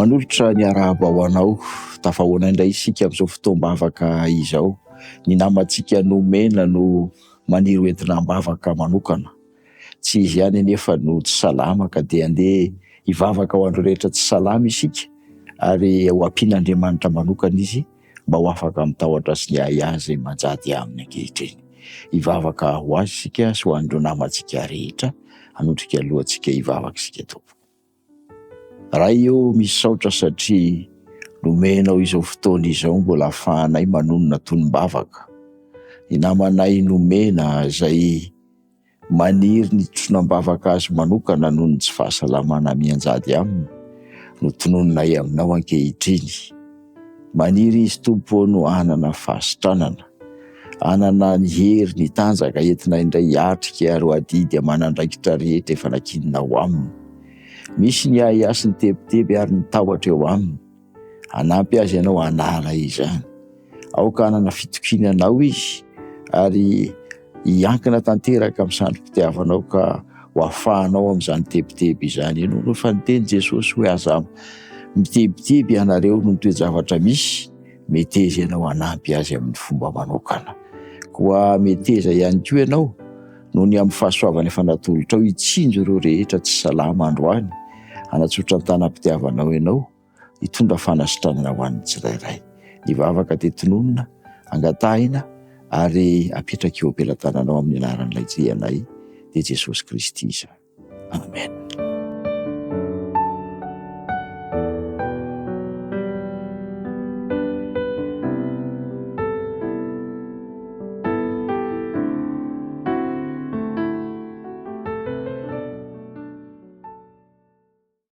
Manolotra ny arahaba ho anao, tafahoana indray isika amin'izao fotoam-bavaka izao. Ny namantsika nomena no maniry entina mbavaka manokana. Tsy izy ihany anefa no tsy salama ka dia andeha hivavaka ho andro rehetra tsy salama isika, ary ho ampian'Andriamanitra manokana izy mba ho afaka mitahotra sy ny azy manjady aminy ankehitriny. Hivavaka ho azy isika sy ho andro namantsika rehetra, hanondrika alohantsika hivavaka isika tompo. Raha io misaotra satria nomenao izao fotoana izao mbola ahafahanay manonona tonom-bavaka. Ny namanay nomena izay maniry ny tronam-bavaka azy manokana noho ny tsy fahasalamana mianjady aminy no tonononay aminao ankehitriny. Maniry izy tompo no hanana fahasitranana, hanana ny hery ny tanjaka entina indray hiatrika ary ho adidy amanandraikitra rehetra efa nakininao aminy. Misy ny ahiasy ny tebiteby ary ny tahotra eo aminy. Hanampy azy ianao hanala izany. Aoka hanana fitokinanao izy ary hiankina tanteraka amin'ny sandro-pitiavanao ka ho afahanao amin'izany tebiteby izany. Ianao no fa niteny Jesosy hoe aza mitebiteby ianareo no toe-javatra misy, meteza ianao hanampy azy amin'ny fomba manokana. Koa meteza ihany koa ianao noho ny amin'ny fahasoavana efa natolotra ao hitsinjo ireo rehetra tsy salama androany, hanatsotra ny tanam-pitiavanao ianao, hitondra fanasitranana ho an'ny tsirairay. Ny vavaka tetononona, angatahina ary apetraka eo am-pelantananao amin'ny anaran'ilay Jianay dia Jesosy Kristy. Amen.